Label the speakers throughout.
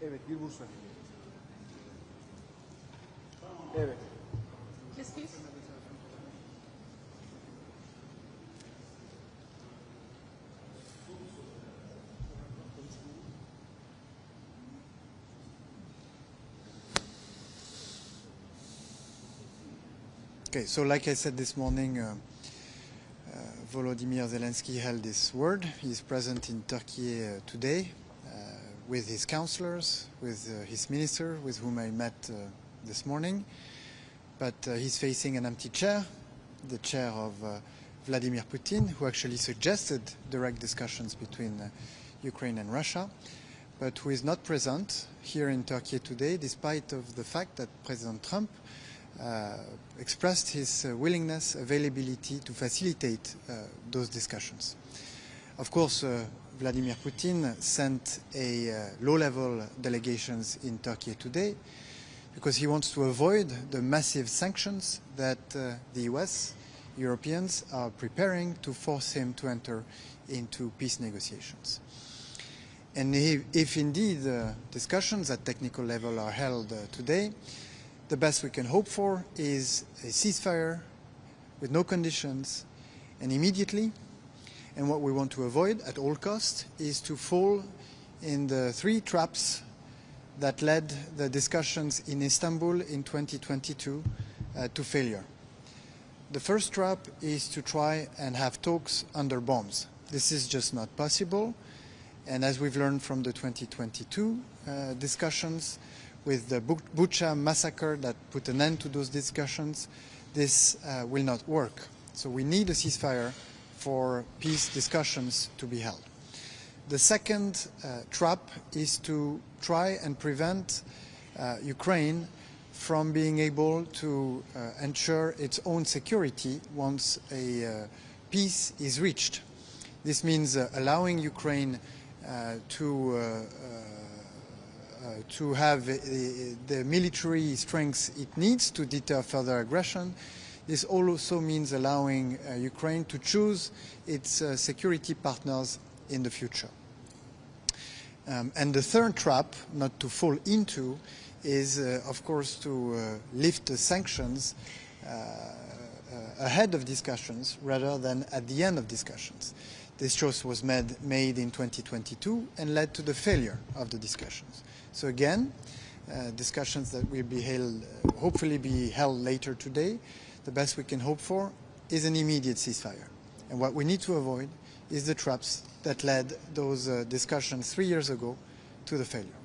Speaker 1: Evet, bir Bursa. Evet.
Speaker 2: Okay, so like I said this morning, Volodymyr Zelensky held this word. He's present in Turkey today with his counselors, with his minister, with whom I met this morning. But he's facing an empty chair, the chair of Vladimir Putin, who actually suggested direct discussions between Ukraine and Russia, but who is not present here in Turkey today, despite of the fact that President Trump expressed his willingness, availability to facilitate those discussions. Of course, Vladimir Putin sent a low-level delegations in Turkey today because he wants to avoid the massive sanctions that the US, Europeans are preparing to force him to enter into peace negotiations. And if indeed discussions at technical level are held today, the best we can hope for is a ceasefire with no conditions and immediately. And what we want to avoid at all costs is to fall in the three traps that led the discussions in Istanbul in 2022 to failure. The first trap is to try and have talks under bombs. This is just not possible. And as we've learned from the 2022 discussions, with the Bucha massacre that put an end to those discussions, this will not work. So we need a ceasefire for peace discussions to be held. The second trap is to try and prevent Ukraine from being able to ensure its own security once a peace is reached. This means allowing Ukraine to have the military strength it needs to deter further aggression. This also means allowing Ukraine to choose its security partners in the future. And the third trap, not to fall into, is of course to lift the sanctions ahead of discussions rather than at the end of discussions. This choice was made in 2022 and led to the failure of the discussions. So again, discussions that will be held, hopefully be held later today, the best we can hope for is an immediate ceasefire. And what we need to avoid is the traps that led those discussions 3 years ago to the failure.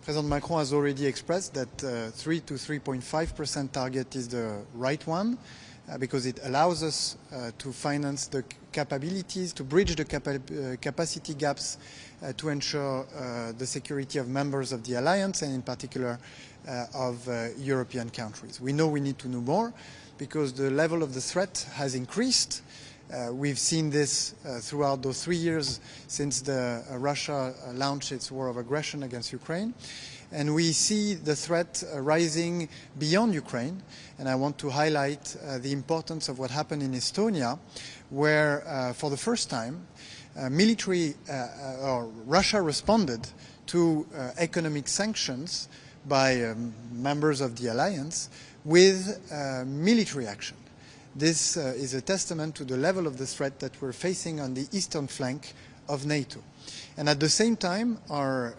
Speaker 2: President Macron has already expressed that 3 to 3.5% target is the right one because it allows us to finance the capabilities, to bridge the capacity gaps to ensure the security of members of the alliance and in particular of European countries. We know we need to do more because the level of the threat has increased. We've seen this throughout those 3 years since Russia launched its war of aggression against Ukraine. And we see the threat rising beyond Ukraine. And I want to highlight the importance of what happened in Estonia, where for the first time, Russia responded to economic sanctions by members of the alliance with military action. This is a testament to the level of the threat that we're facing on the eastern flank of NATO. And at the same time, our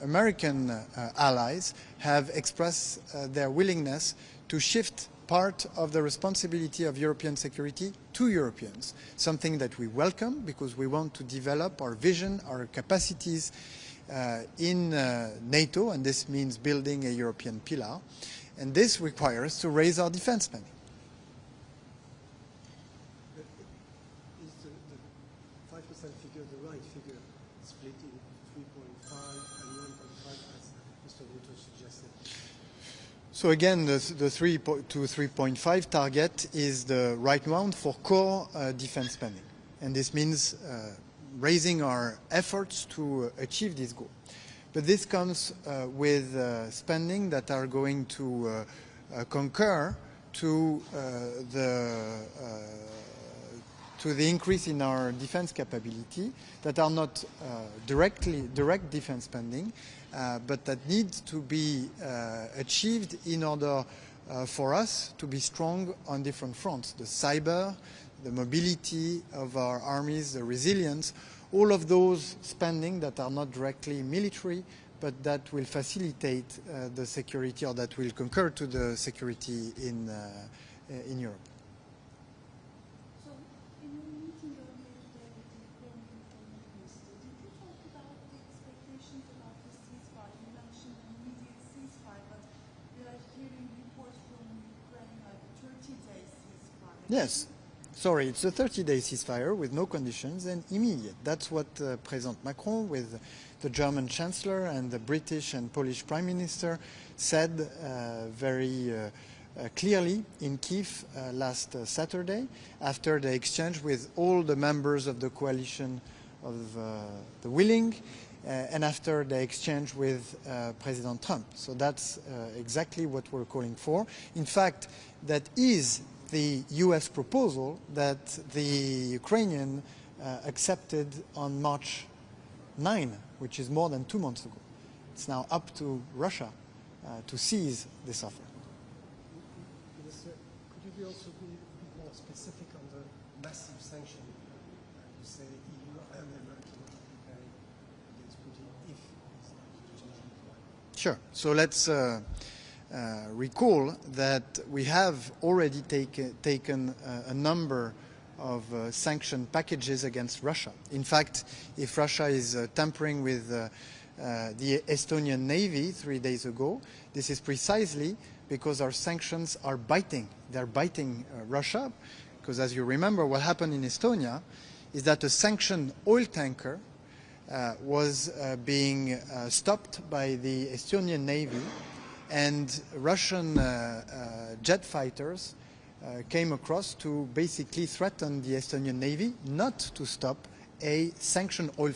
Speaker 2: American allies have expressed their willingness to shift part of the responsibility of European security to Europeans, something that we welcome because we want to develop our vision, our capacities in NATO, and this means building a European pillar. And this requires to raise our defense spending.
Speaker 3: Figure, the right figure, split in 3.5 and 1.5 as Mr. Rutto suggested?
Speaker 2: So again, the 3 to 3.5 target is the right one for core defense spending. And this means raising our efforts to achieve this goal. But this comes with spending that are going to concur to the increase in our defense capability, that are not direct defense spending, but that need to be achieved in order for us to be strong on different fronts: the cyber, the mobility of our armies, the resilience, all of those spending that are not directly military, but that will facilitate the security, or that will concur to the security in Europe.
Speaker 1: So, in your meeting earlier today with the Ukrainian Foreign Minister, did you talk about the expectations about the ceasefire? You mentioned an immediate ceasefire, but we are hearing reports from Ukraine like a 30-day ceasefire.
Speaker 2: Yes. Sorry, it's a 30-day ceasefire with no conditions and immediate. That's what President Macron, with the German Chancellor and the British and Polish Prime Minister, said very clearly in Kiev last Saturday, after the exchange with all the members of the coalition of the willing, and after the exchange with President Trump. So that's exactly what we're calling for. In fact, that is the US proposal that the Ukrainian accepted on March 9, which is more than 2 months ago. It's now up to Russia to seize this offer.
Speaker 3: Minister, could you also be a bit more specific on the massive sanction you say the EU and the American are preparing against Putin if it's not changing?
Speaker 2: Sure. So let's recall that we have already taken a number of sanction packages against Russia. In fact, if Russia is tampering with the Estonian Navy 3 days ago, this is precisely because our sanctions are biting. They're biting Russia, because as you remember, what happened in Estonia is that a sanctioned oil tanker was being stopped by the Estonian Navy, and Russian jet fighters came across to basically threaten the Estonian Navy not to stop a sanctioned oil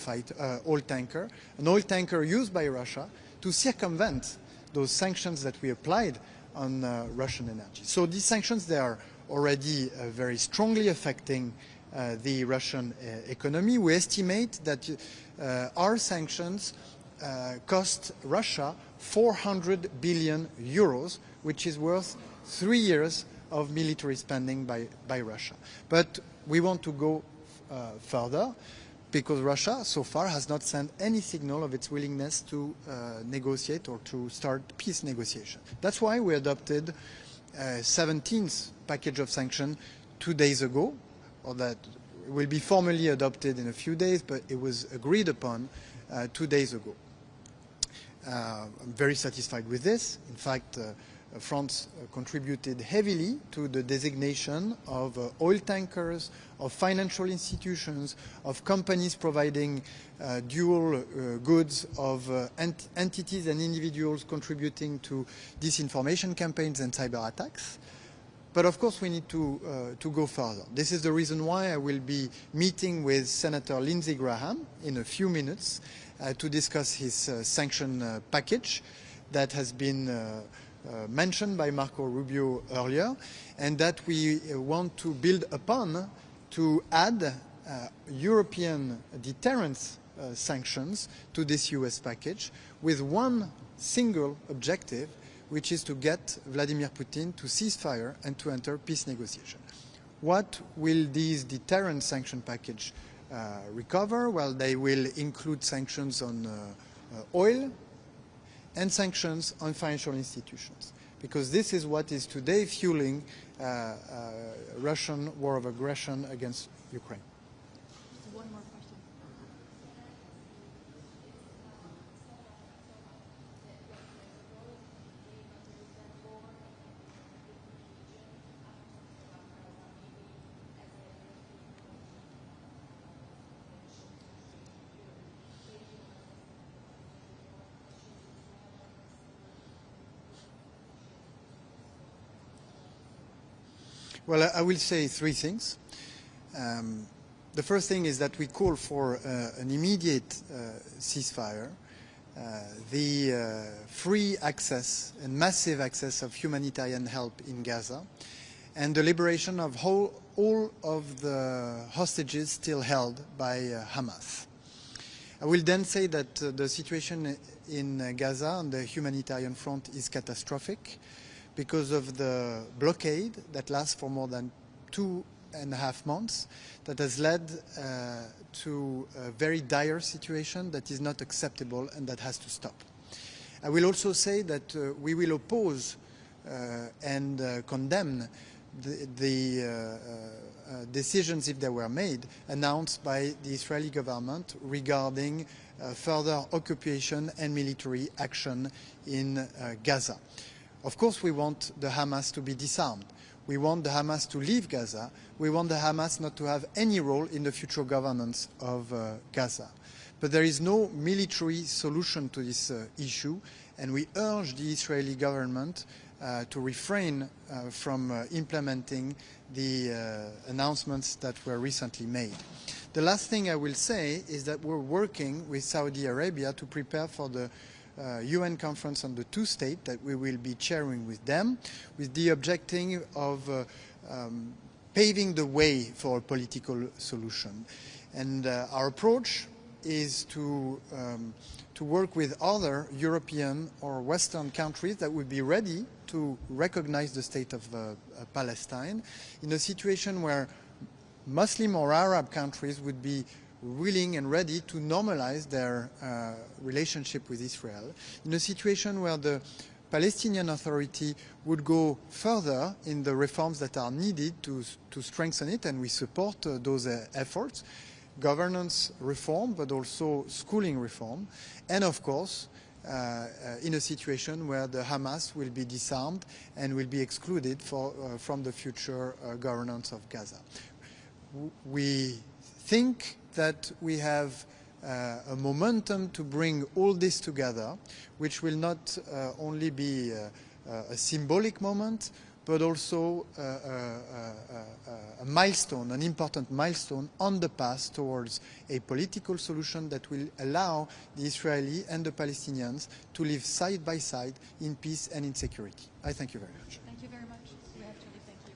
Speaker 2: tanker, an oil tanker used by Russia to circumvent those sanctions that we applied on Russian energy. So these sanctions, they are already very strongly affecting the Russian economy. We estimate that our sanctions cost Russia 400 billion euros, which is worth 3 years of military spending by Russia. But we want to go further, because Russia so far has not sent any signal of its willingness to negotiate or to start peace negotiation. That's why we adopted a 17th package of sanctions 2 days ago, or that will be formally adopted in a few days, but it was agreed upon 2 days ago. I'm very satisfied with this. In fact, France contributed heavily to the designation of oil tankers, of financial institutions, of companies providing dual goods, of entities and individuals contributing to disinformation campaigns and cyber attacks. But of course we need to go further. This is the reason why I will be meeting with Senator Lindsey Graham in a few minutes to discuss his sanction package that has been mentioned by Marco Rubio earlier, and that we want to build upon to add European deterrence sanctions to this US package with one single objective, which is to get Vladimir Putin to cease fire and to enter peace negotiation. What will these deterrent sanction package recover? Well, they will include sanctions on oil and sanctions on financial institutions, because this is what is today fueling Russian war of aggression against Ukraine.
Speaker 1: One more question.
Speaker 2: Well, I will say three things. The first thing is that we call for an immediate ceasefire the free access and massive access of humanitarian help in Gaza, and the liberation of all of the hostages still held by Hamas. I will then say that the situation in Gaza on the humanitarian front is catastrophic because of the blockade that lasts for more than 2.5 months, that has led to a very dire situation that is not acceptable and that has to stop. I will also say that we will oppose and condemn the decisions, if they were made, announced by the Israeli government regarding further occupation and military action in Gaza. Of course, we want the Hamas to be disarmed. We want the Hamas to leave Gaza. We want the Hamas not to have any role in the future governance of Gaza. But there is no military solution to this issue, and we urge the Israeli government to refrain from implementing the announcements that were recently made. The last thing I will say is that we're working with Saudi Arabia to prepare for the UN conference on the two-state that we will be chairing with them, with the objective of paving the way for a political solution. And our approach is to work with other European or Western countries that would be ready to recognize the state of Palestine in a situation where Muslim or Arab countries would be willing and ready to normalize their relationship with Israel, in a situation where the Palestinian Authority would go further in the reforms that are needed to strengthen it, and we support those efforts, governance reform, but also schooling reform, and of course, in a situation where the Hamas will be disarmed and will be excluded from the future governance of Gaza. We think that we have a momentum to bring all this together, which will not only be a symbolic moment, but also a milestone, an important milestone on the path towards a political solution that will allow the Israeli and the Palestinians to live side by side in peace and in security. I thank you very much.
Speaker 1: Thank you very much. We have to thank you.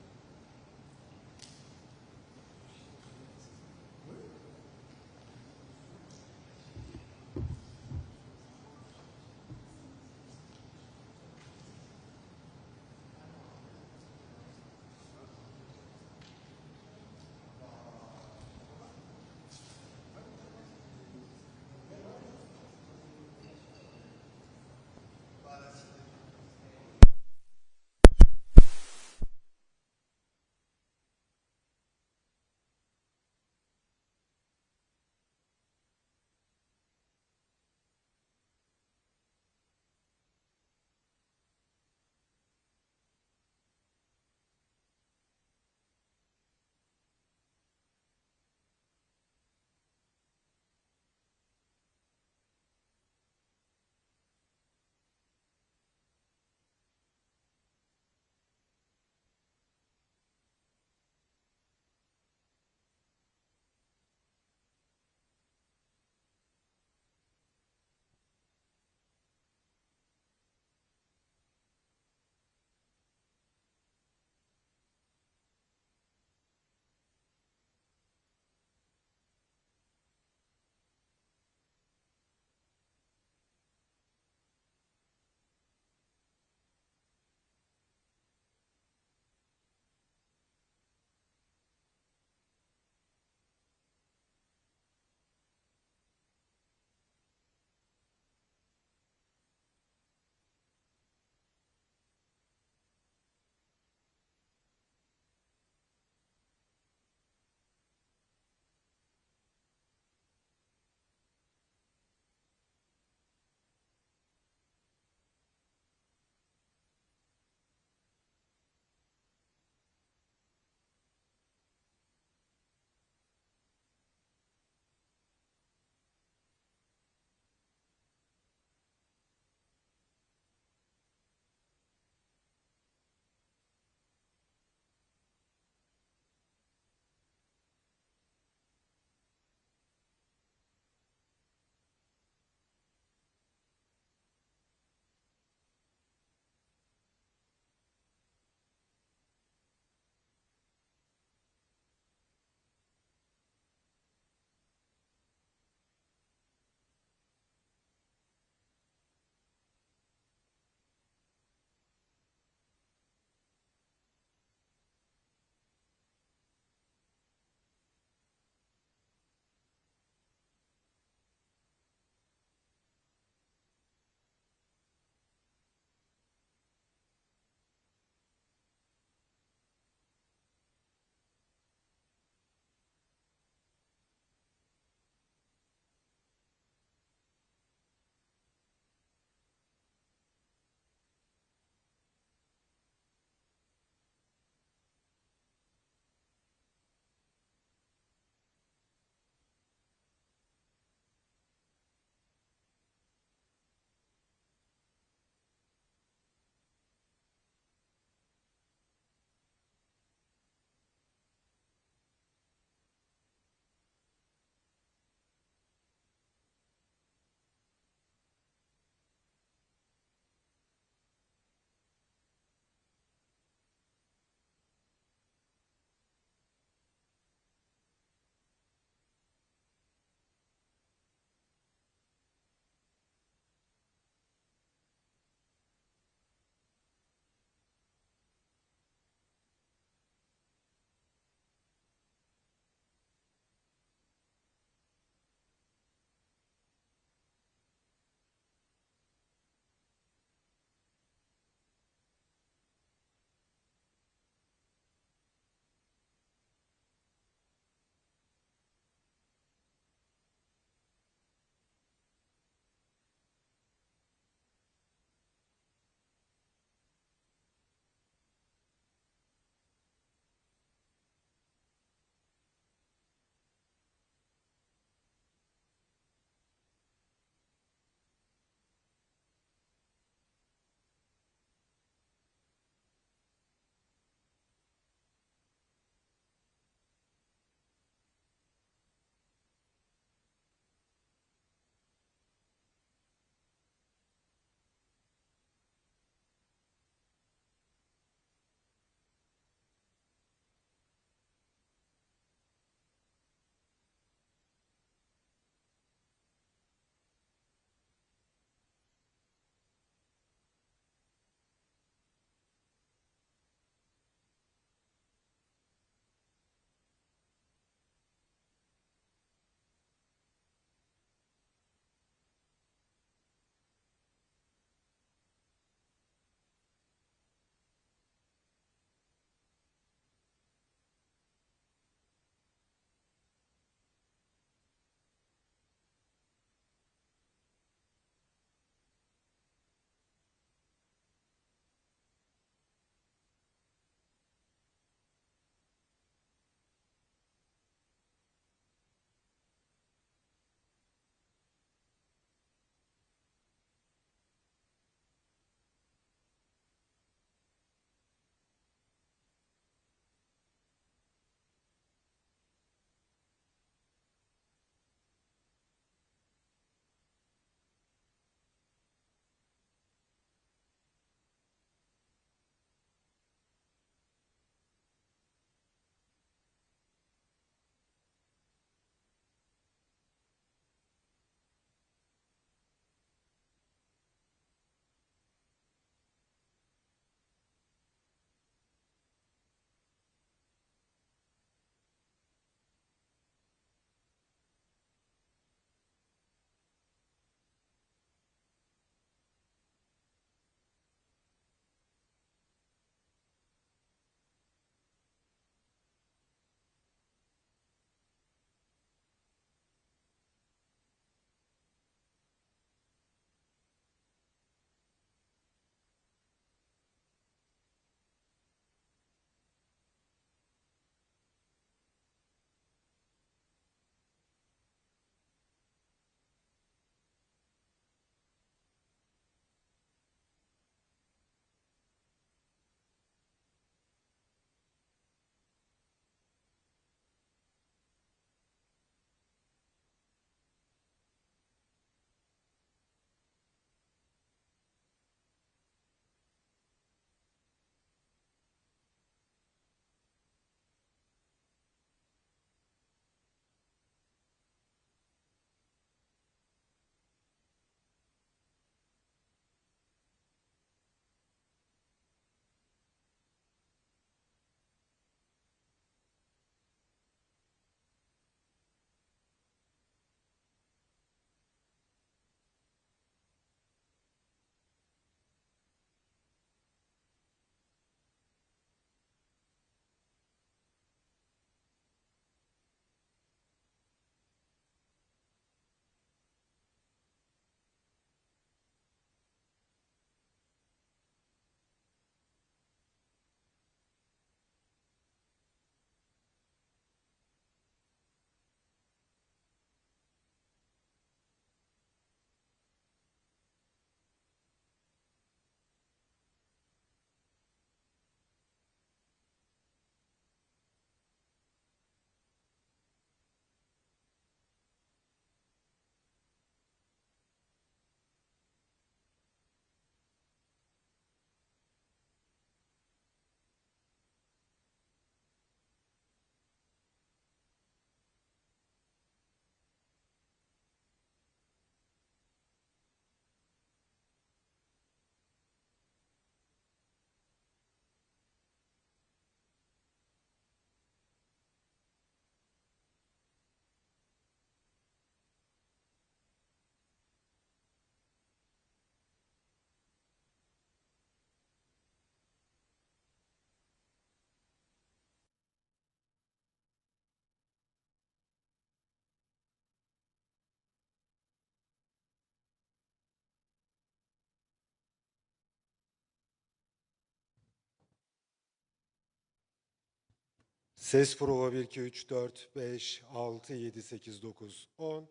Speaker 4: Ses prova 1, 2, 3, 4, 5, 6, 7, 8, 9, 10.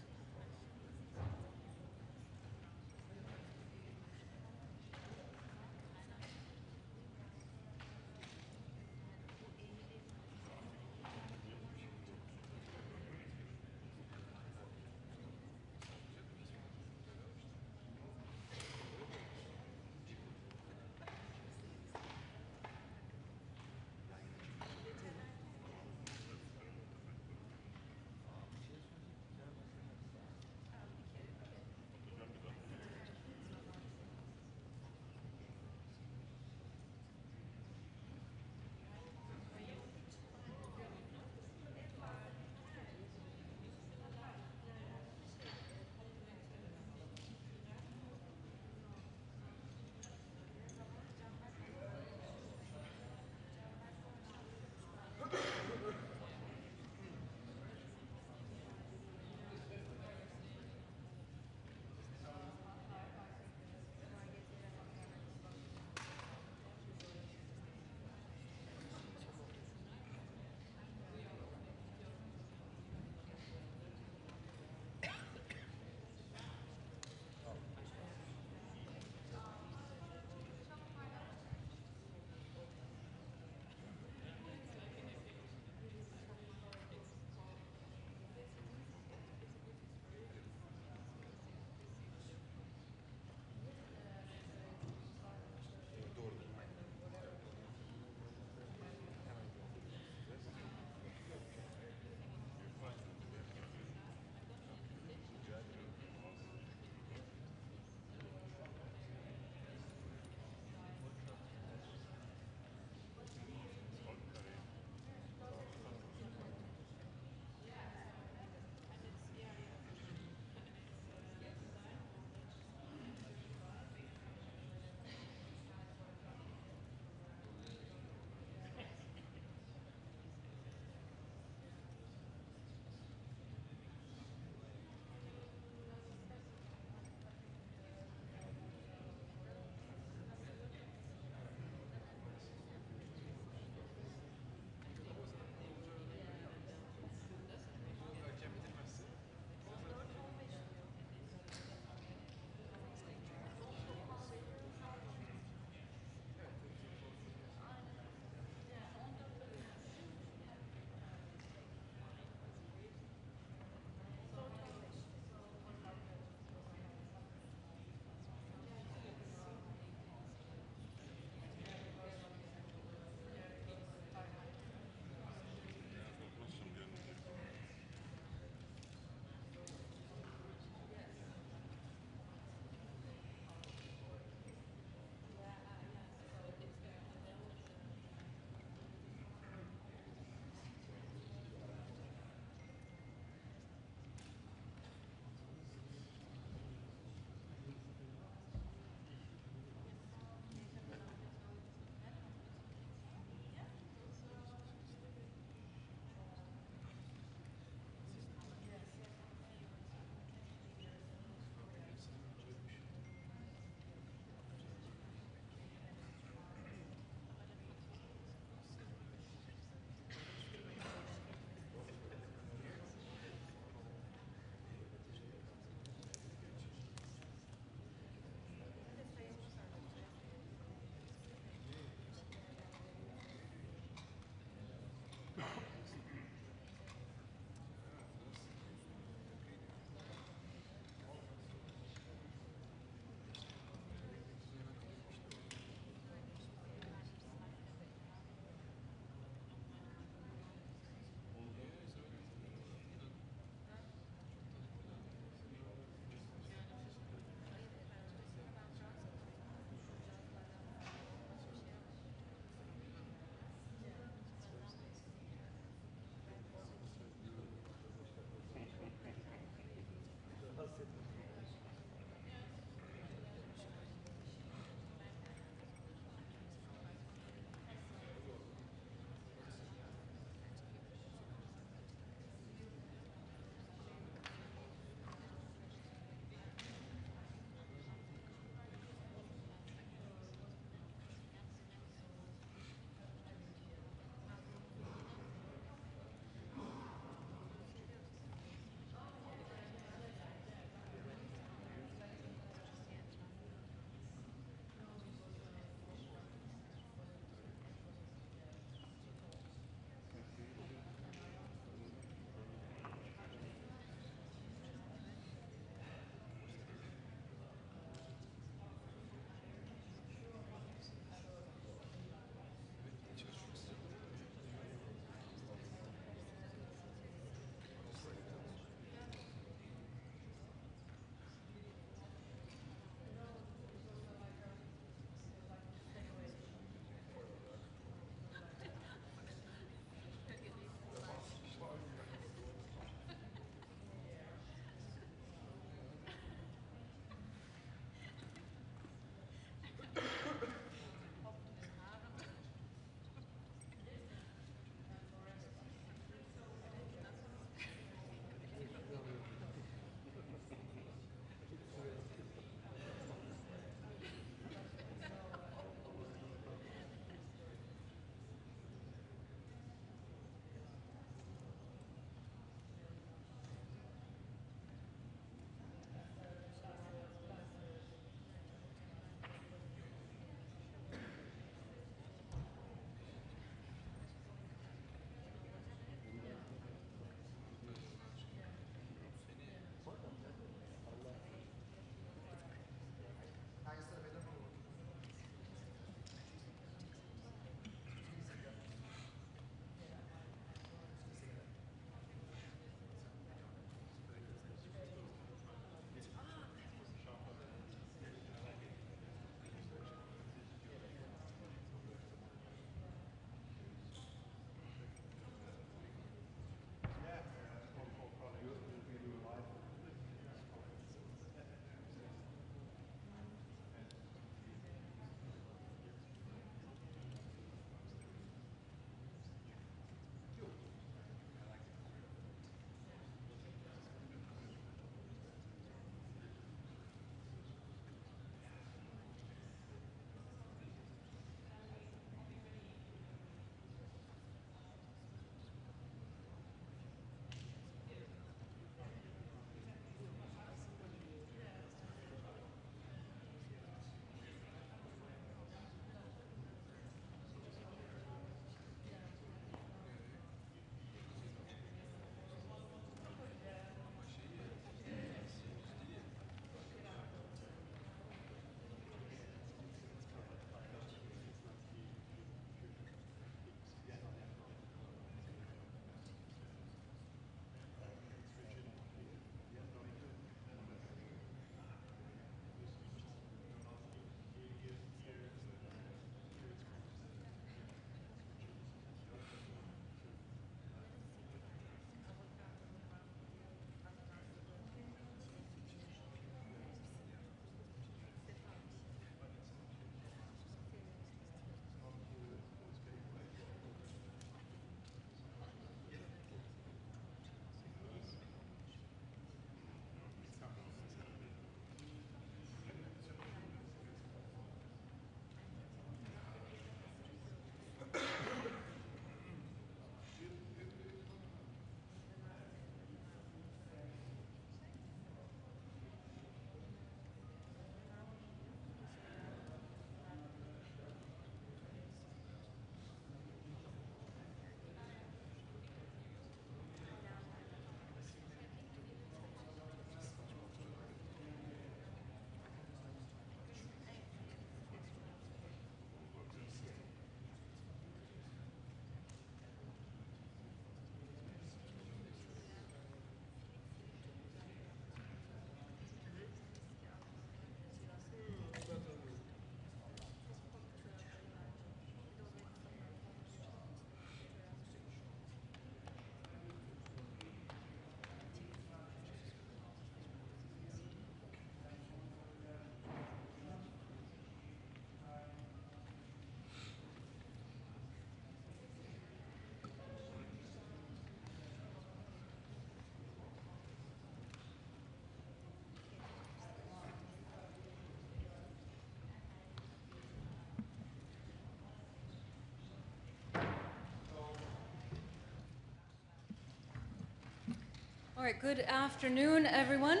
Speaker 5: All right, good afternoon, everyone.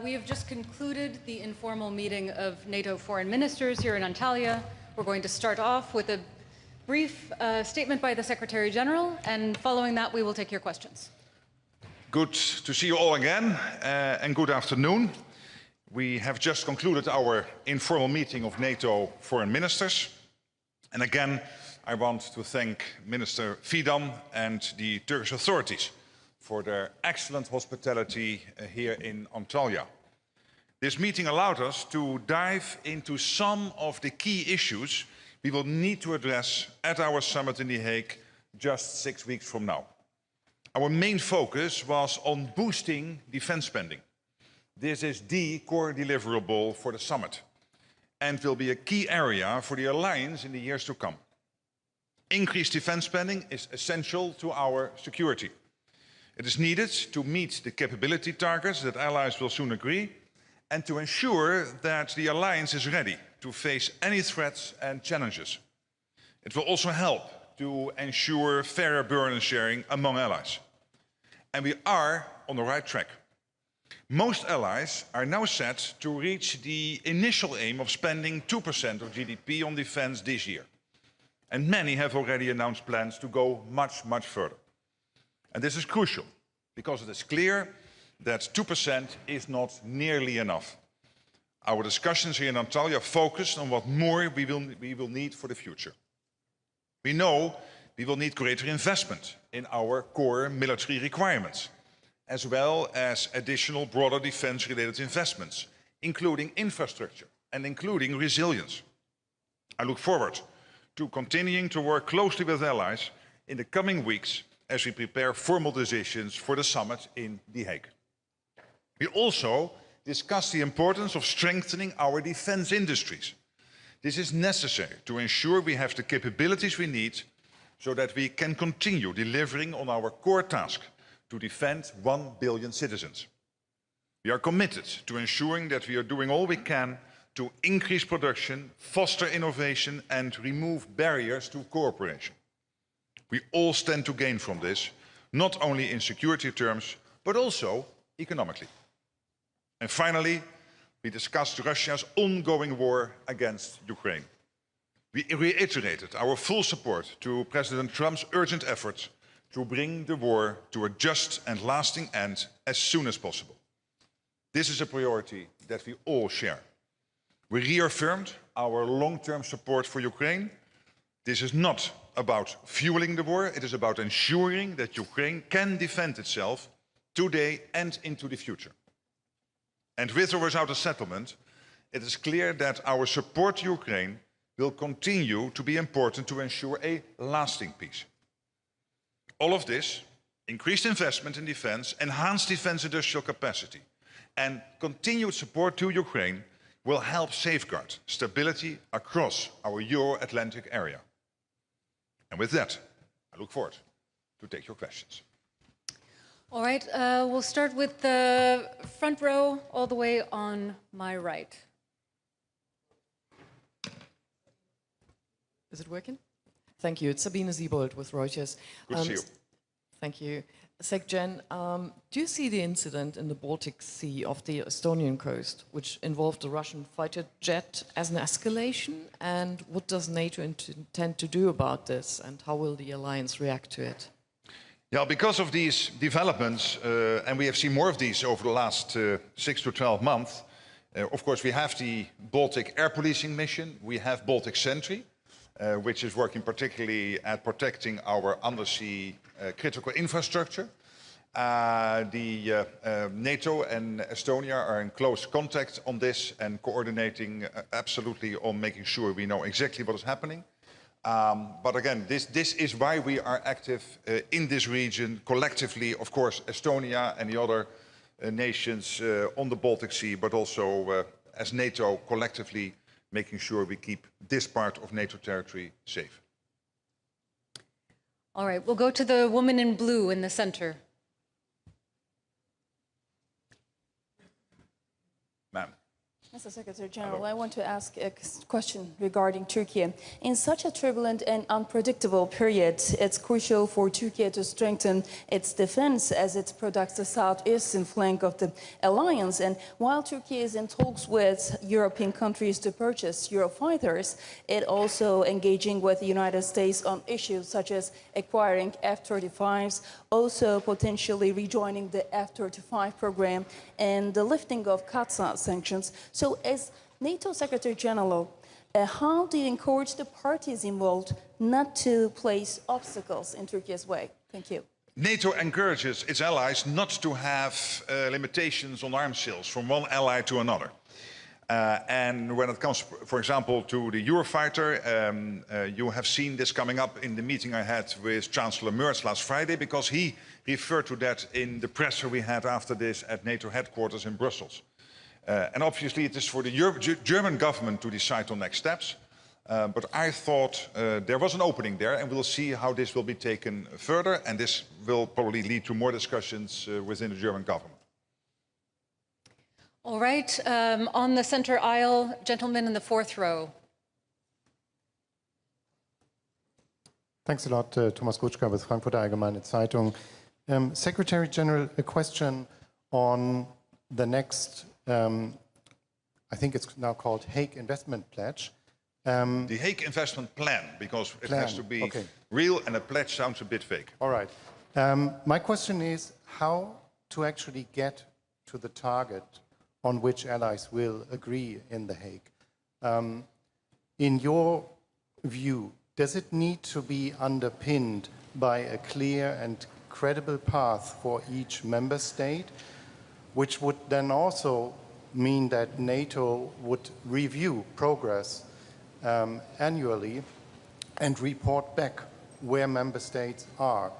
Speaker 5: We have just concluded the informal meeting of NATO foreign ministers here in Antalya. We're going to start off with a brief statement by the Secretary General, and following that, we will take your questions.
Speaker 6: Good to see you all again, and good afternoon. We have just concluded our informal meeting of NATO foreign ministers. And again, I want to thank Minister Fidan and the Turkish authorities for their excellent hospitality here in Antalya. This meeting allowed us to dive into some of the key issues we will need to address at our summit in The Hague just 6 weeks from now. Our main focus was on boosting defense spending. This is the core deliverable for the summit and will be a key area for the alliance in the years to come. Increased defense spending is essential to our security. It is needed to meet the capability targets that allies will soon agree and to ensure that the alliance is ready to face any threats and challenges. It will also help to ensure fairer burden sharing among allies. And we are on the right track. Most allies are now set to reach the initial aim of spending 2% of GDP on defense this year. And many have already announced plans to go much, much further. And this is crucial, because it is clear that 2% is not nearly enough. Our discussions here in Antalya focus on what more we will need for the future. We know we will need greater investment in our core military requirements, as well as additional broader defense-related investments, including infrastructure and including resilience. I look forward to continuing to work closely with allies in the coming weeks as we prepare formal decisions for the summit in The Hague. We also discussed the importance of strengthening our defense industries. This is necessary to ensure we have the capabilities we need so that we can continue delivering on our core task to defend 1 billion citizens. We are committed to ensuring that we are doing all we can to increase production, foster innovation, and remove barriers to cooperation. We all stand to gain from this, not only in security terms, but also economically. And finally, we discussed Russia's ongoing war against Ukraine. We reiterated our full support to President Trump's urgent efforts to bring the war to a just and lasting end as soon as possible. This is a priority that we all share. We reaffirmed our long-term support for Ukraine. This is not about fueling the war, it is about ensuring that Ukraine can defend itself today and into the future. And with or without a settlement, it is clear that our support to Ukraine will continue to be important to ensure a lasting peace. All of this, increased investment in defense, enhanced defense industrial capacity, and continued support to Ukraine will help safeguard stability across our Euro-Atlantic area. And with that, I look forward to take your questions.
Speaker 5: All right, we'll start with the front row all the way on my right.
Speaker 7: Is it working? Thank you. It's Sabine Siebold with Reuters.
Speaker 6: Good to see you.
Speaker 7: Thank you. Sec-Gen, do you see the incident in the Baltic Sea off the Estonian coast, which involved a Russian fighter jet, as an escalation? And what does NATO intend to do about this? And how will the alliance react to it?
Speaker 6: Yeah, because of these developments, and we have seen more of these over the last 6 to 12 months, of course we have the Baltic air policing mission, we have Baltic Sentry, which is working particularly at protecting our undersea critical infrastructure. NATO and Estonia are in close contact on this and coordinating absolutely on making sure we know exactly what is happening. But again, this is why we are active in this region collectively, of course, Estonia and the other nations on the Baltic Sea, but also as NATO collectively making sure we keep this part of NATO territory safe.
Speaker 5: All right, we'll go to the woman in blue in the center.
Speaker 6: Ma'am.
Speaker 1: Mr. Secretary General, I want to ask a question regarding Turkey. In such a turbulent and unpredictable period, it's crucial for Turkey to strengthen its defense as it protects the southeastern flank of the alliance. And while Turkey is in talks with European countries to purchase Eurofighters, it also engaging with the United States on issues such as acquiring F-35s, also potentially rejoining the F-35 program, and the lifting of Qatar sanctions. So as NATO Secretary General, how do you encourage the parties involved not to place obstacles in Turkey's way? Thank you.
Speaker 6: NATO encourages its allies not to have limitations on arms sales from one ally to another. And when it comes, for example, to the Eurofighter, you have seen this coming up in the meeting I had with Chancellor Merz last Friday, because he referred to that in the presser we had after this at NATO headquarters in Brussels. And obviously it is for the German government to decide on next steps. But I thought there was an opening there, and we'll see how this will be taken further. And this will probably lead to more discussions within the German government.
Speaker 5: All right, on the center aisle, gentleman in the fourth row.
Speaker 8: Thanks a lot, Thomas Kutschka with Frankfurter Allgemeine Zeitung. Secretary General, a question on the next, I think it's now called Hague Investment Pledge.
Speaker 6: The Hague Investment Plan, because it has to be real, and a pledge sounds a bit vague.
Speaker 8: All right. My question is how to actually get to the target on which allies will agree in The Hague. In your view, does it need to be underpinned by a clear and credible path for each member state, which would then also mean that NATO would review progress annually and report back where member states are,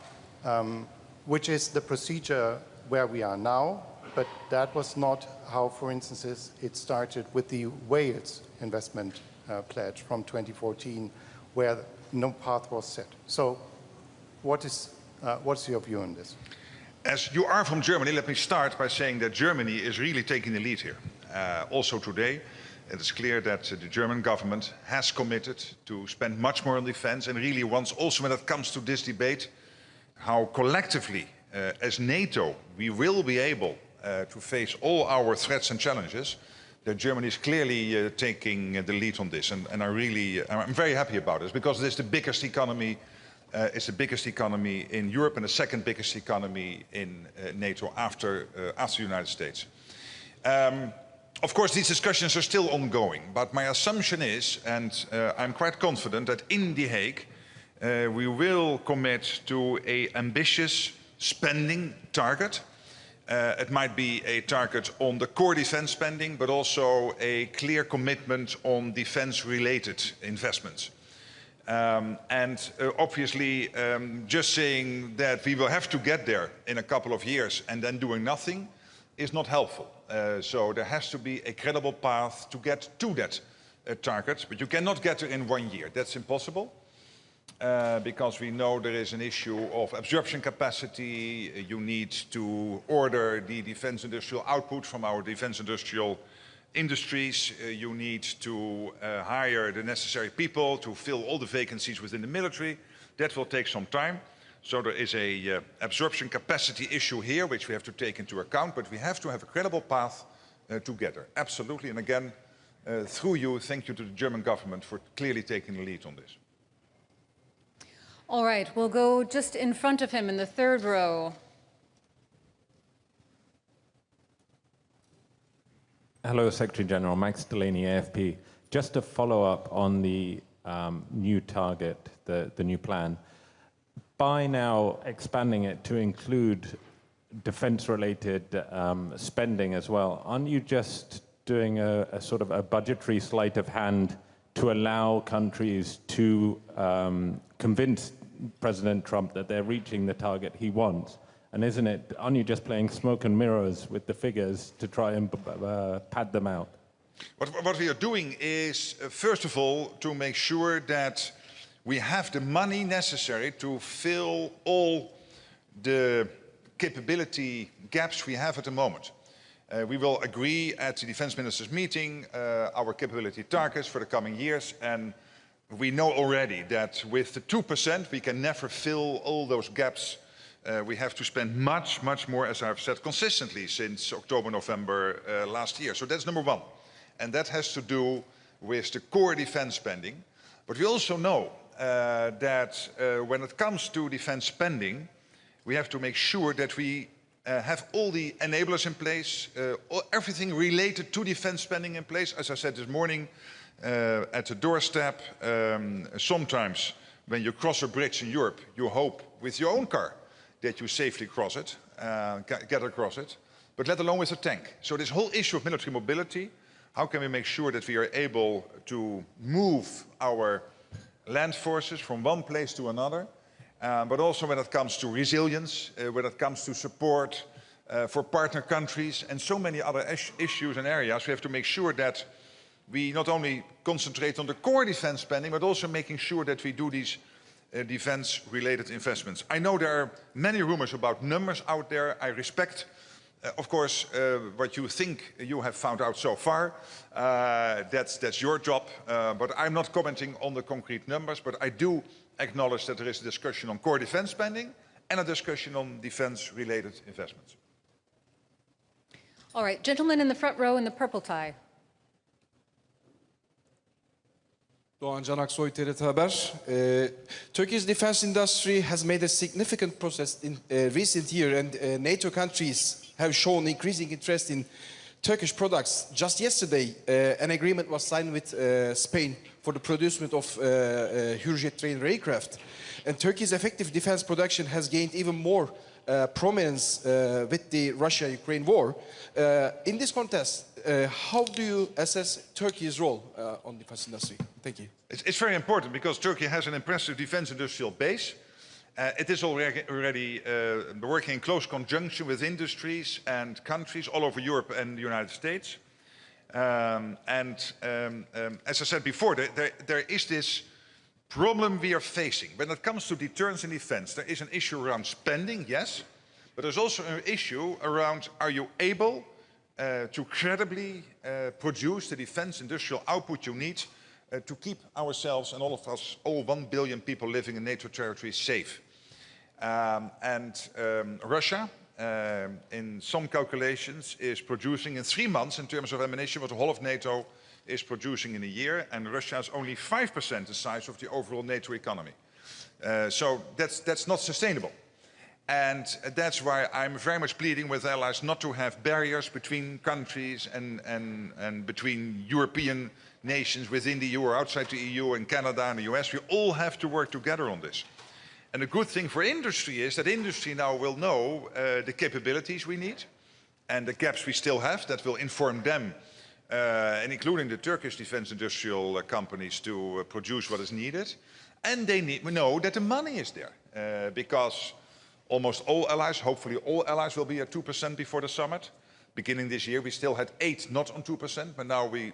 Speaker 8: which is the procedure where we are now, but that was not how, for instance, it started with the Wales investment pledge from 2014, where no path was set. So what's your view on this?
Speaker 6: As you are from Germany, let me start by saying that Germany is really taking the lead here. Also today, it is clear that the German government has committed to spend much more on defense, and really wants, also when it comes to this debate, how collectively, as NATO, we will be able to face all our threats and challenges, that Germany is clearly taking the lead on this. And I'm very happy about this, because it is the biggest economy, it's the biggest economy in Europe and the second biggest economy in NATO after the United States. Of course, these discussions are still ongoing, but my assumption is, and I'm quite confident, that in The Hague we will commit to an ambitious spending target. It might be a target on the core defense spending, but also a clear commitment on defense-related investments. Obviously, just saying that we will have to get there in a couple of years and then doing nothing is not helpful. So there has to be a credible path to get to that target, but you cannot get there in 1 year. That's impossible. Because we know there is an issue of absorption capacity. You need to order the defense industrial output from our defense industrial industries. You need to hire the necessary people to fill all the vacancies within the military. That will take some time. So there is a absorption capacity issue here, which we have to take into account, but we have to have a credible path together. Absolutely. And again, through you, thank you to the German government for clearly taking the lead on this.
Speaker 5: All right, we'll go just in front of him in the third row.
Speaker 9: Hello, Secretary General. Max Delaney, AFP. Just to follow up on the new target, the new plan. By now expanding it to include defense-related spending as well, aren't you just doing a sort of a budgetary sleight of hand to allow countries to convince President Trump that they're reaching the target he wants? And aren't you just playing smoke and mirrors with the figures to try and pad them out?
Speaker 6: What we are doing is, first of all, to make sure that we have the money necessary to fill all the capability gaps we have at the moment. We will agree at the defense ministers meeting our capability targets for the coming years, and we know already that with the 2% we can never fill all those gaps. We have to spend much, much more, as I've said consistently since October, November last year. So that's number one. And that has to do with the core defense spending. But we also know that when it comes to defense spending, we have to make sure that we have all the enablers in place, everything related to defense spending in place. As I said this morning, at the doorstep, sometimes when you cross a bridge in Europe, you hope with your own car that you safely cross it, get across it, but let alone with a tank. So this whole issue of military mobility, how can we make sure that we are able to move our land forces from one place to another, but also when it comes to resilience, when it comes to support for partner countries and so many other issues and areas, we have to make sure that we not only concentrate on the core defense spending, but also making sure that we do these defense-related investments. I know there are many rumors about numbers out there. I respect, of course, what you think you have found out so far. That's your job, but I'm not commenting on the concrete numbers, but I do acknowledge that there is a discussion on core defense spending and a discussion on defense-related investments.
Speaker 5: All right, gentleman in the front row in the purple tie.
Speaker 10: Doğan Can Aksoy, TRT Haber. Turkey's defense industry has made a significant progress in recent years, and NATO countries have shown increasing interest in Turkish products. Just yesterday, an agreement was signed with Spain for the producement of Hürjet trainer aircraft. And Turkey's effective defense production has gained even more prominence with the Russia-Ukraine war. In this context, how do you assess Turkey's role on the defense industry? Thank you.
Speaker 6: It's very important because Turkey has an impressive defense industrial base. It is already working in close conjunction with industries and countries all over Europe and the United States. As I said before, there is this problem we are facing. When it comes to deterrence and defense, there is an issue around spending, yes, but there's also an issue around, are you able to credibly produce the defense industrial output you need to keep ourselves and all of us, all 1 billion people living in NATO territory, safe. Russia, in some calculations, is producing in 3 months in terms of ammunition what the whole of NATO is producing in a year, and Russia is only 5% the size of the overall NATO economy. So that's not sustainable. And that's why I'm very much pleading with allies not to have barriers between countries and between European nations within the EU or outside the EU and Canada and the US. We all have to work together on this. And the good thing for industry is that industry now will know the capabilities we need and the gaps we still have that will inform them, and including the Turkish defense industrial companies, to produce what is needed. And they know that the money is there because almost all allies, hopefully all allies, will be at 2% before the summit. Beginning this year, we still had 8 not on 2%, but now we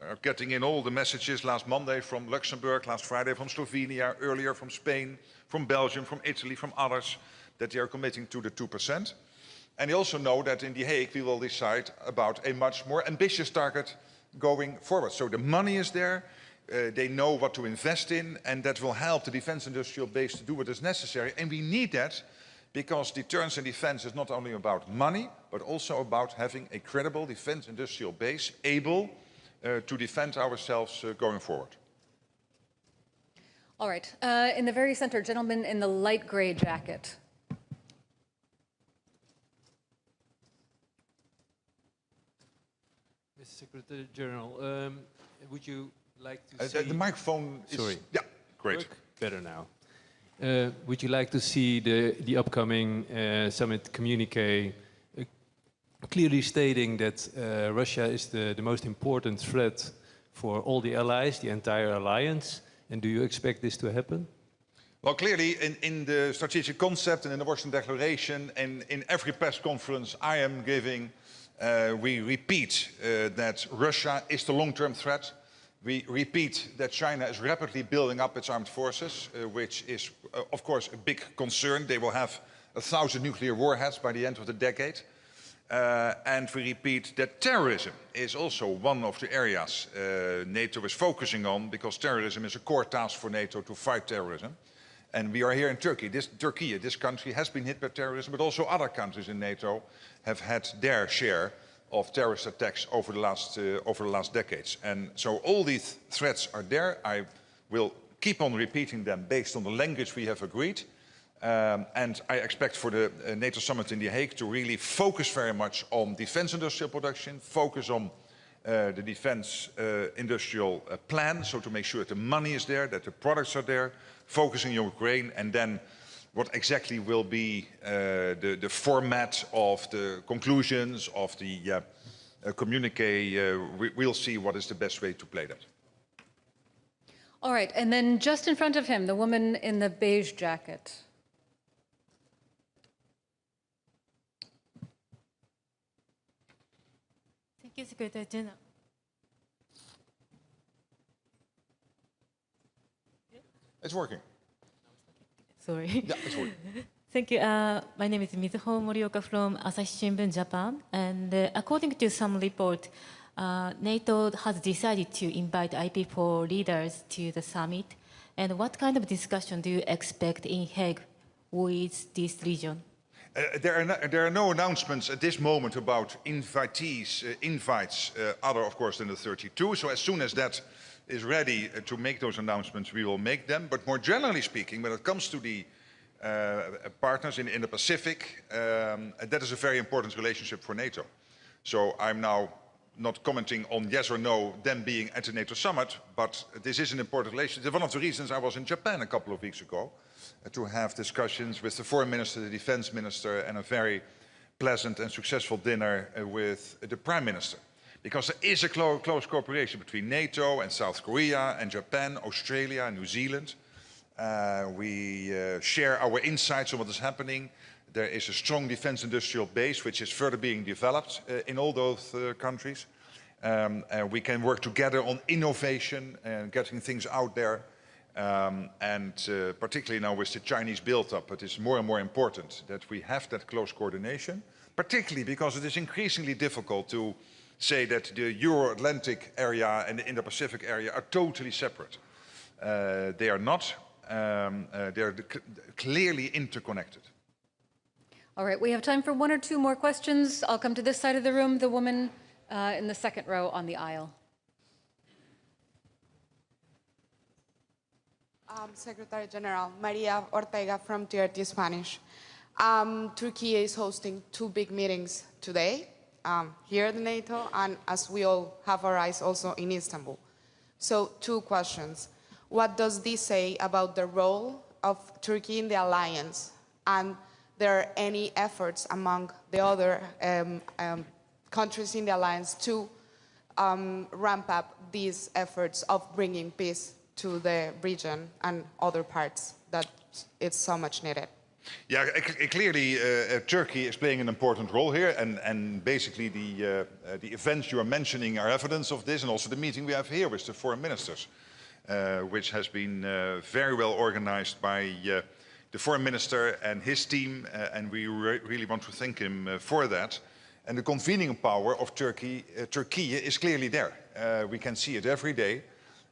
Speaker 6: are getting in all the messages last Monday from Luxembourg, last Friday from Slovenia, earlier from Spain, from Belgium, from Italy, from others, that they are committing to the 2%. And they also know that in The Hague we will decide about a much more ambitious target going forward. So the money is there, they know what to invest in, and that will help the defense industrial base to do what is necessary. And we need that because deterrence and defense is not only about money, but also about having a credible defense industrial base able to defend ourselves going forward.
Speaker 5: All right. In the very center, gentleman in the light gray jacket.
Speaker 11: Mr. Secretary General, would you like to see...
Speaker 6: The microphone is...
Speaker 11: Sorry.
Speaker 6: Yeah, great.
Speaker 11: Work better now. Would you like to see the upcoming summit communique clearly stating that Russia is the most important threat for all the allies, the entire alliance? And do you expect this to happen?
Speaker 6: Well, clearly, in the strategic concept and in the Washington Declaration and in every press conference I am giving, we repeat that Russia is the long-term threat. We repeat that China is rapidly building up its armed forces, which is, of course, a big concern. They will have 1,000 nuclear warheads by the end of the decade. And we repeat that terrorism is also one of the areas NATO is focusing on, because terrorism is a core task for NATO to fight terrorism. And we are here in Turkey. This country has been hit by terrorism, but also other countries in NATO have had their share of terrorist attacks over the last decades. And so all these threats are there. I will keep on repeating them based on the language we have agreed. And I expect for the NATO summit in The Hague to really focus very much on defense industrial production, focus on the defense industrial plan, so to make sure that the money is there, that the products are there, focusing on Ukraine, and then what exactly will be the format of the conclusions of the communique. We'll see what is the best way to play that.
Speaker 5: All right, and then just in front of him, the woman in the beige jacket.
Speaker 12: Thank you, Secretary General.
Speaker 6: It's working.
Speaker 12: Sorry.
Speaker 6: Yeah, it's working.
Speaker 12: Thank you. My name is Mizuho Morioka from Asahi Shimbun, Japan. And according to some report, NATO has decided to invite IP4 leaders to the summit. And what kind of discussion do you expect in Hague with this region?
Speaker 6: There are no announcements at this moment about invites other, of course, than the 32. So as soon as that is ready to make those announcements, we will make them. But more generally speaking, when it comes to the partners in the Pacific, that is a very important relationship for NATO. So I'm now not commenting on yes or no them being at the NATO summit, but this is an important relationship. One of the reasons I was in Japan a couple of weeks ago to have discussions with the foreign minister, the defense minister, and a very pleasant and successful dinner with the prime minister. Because there is a close cooperation between NATO and South Korea and Japan, Australia and New Zealand. We share our insights on what is happening. There is a strong defense industrial base which is further being developed in all those countries. We can work together on innovation and getting things out there. Particularly now with the Chinese build-up, it is more and more important that we have that close coordination, particularly because it is increasingly difficult to say that the Euro-Atlantic area and the Indo-Pacific area are totally separate. They are not. They are clearly interconnected.
Speaker 5: All right, we have time for one or two more questions. I'll come to this side of the room, the woman in the second row on the aisle.
Speaker 13: Secretary General, Maria Ortega from TRT Spanish. Turkey is hosting two big meetings today, here at NATO, and as we all have our eyes also in Istanbul. So two questions. What does this say about the role of Turkey in the alliance? And there are any efforts among the other countries in the alliance to ramp up these efforts of bringing peace to the region and other parts that it's so much needed?
Speaker 6: Yeah, clearly Turkey is playing an important role here, and basically the events you are mentioning are evidence of this, and also the meeting we have here with the foreign ministers, which has been very well organized by the foreign minister and his team, and we really want to thank him for that. And the convening power of Turkey is clearly there. We can see it every day.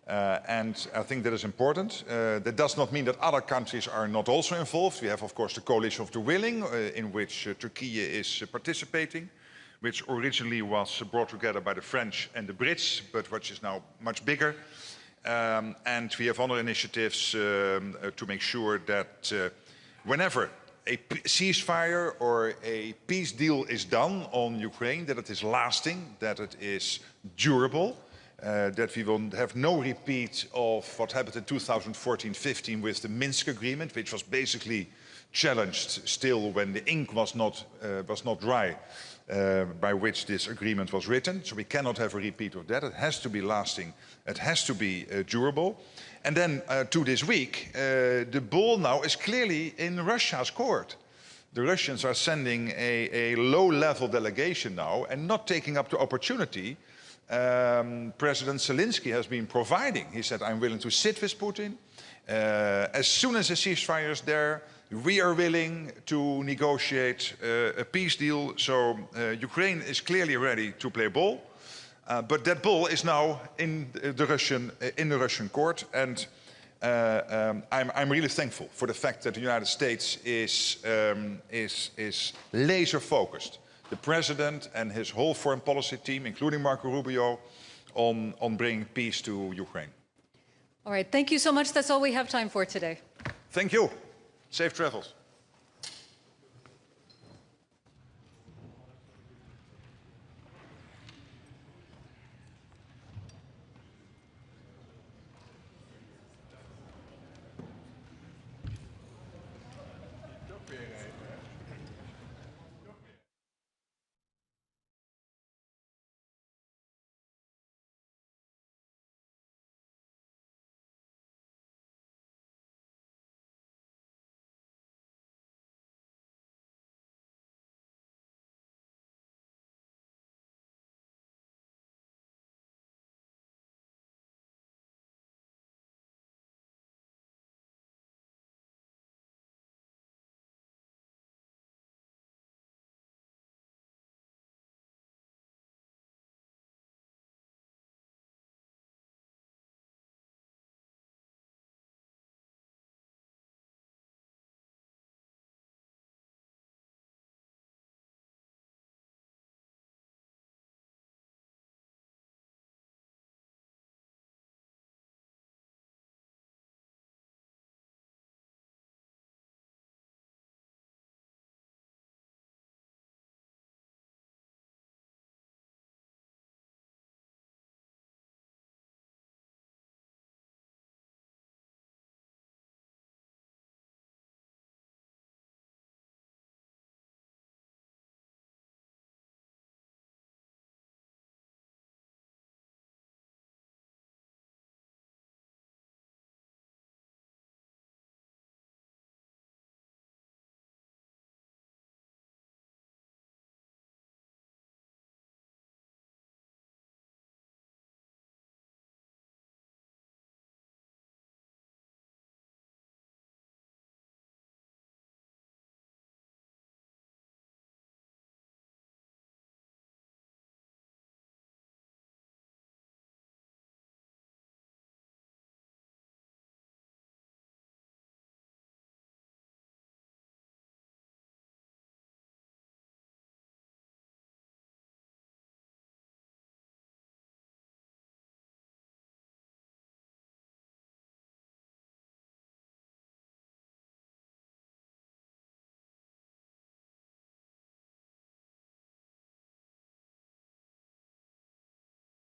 Speaker 6: And I think that is important. That does not mean that other countries are not also involved. We have, of course, the coalition of the willing, in which Turkey is participating, which originally was brought together by the French and the Brits, but which is now much bigger. And we have other initiatives to make sure that whenever a ceasefire or a peace deal is done on Ukraine, that it is lasting, that it is durable, that we will have no repeat of what happened in 2014-15 with the Minsk agreement, which was basically challenged still when the ink was not dry, by which this agreement was written. So we cannot have a repeat of that. It has to be lasting. It has to be durable. And then to this week, the ball now is clearly in Russia's court. The Russians are sending a low-level delegation now and not taking up the opportunity President Zelelenski has been providing. He said, I'm willing to sit with Putin. As soon as a ceasefire is there, We are willing to negotiate a peace deal, so Ukraine is clearly ready to play ball. But that ball is now in the Russian court, and I'm really thankful for the fact that the United States is laser focused. The president and his whole foreign policy team, including Marco Rubio, on bringing peace to Ukraine.
Speaker 5: All right, thank you so much. That's all we have time for today.
Speaker 6: Thank you. Safe travels.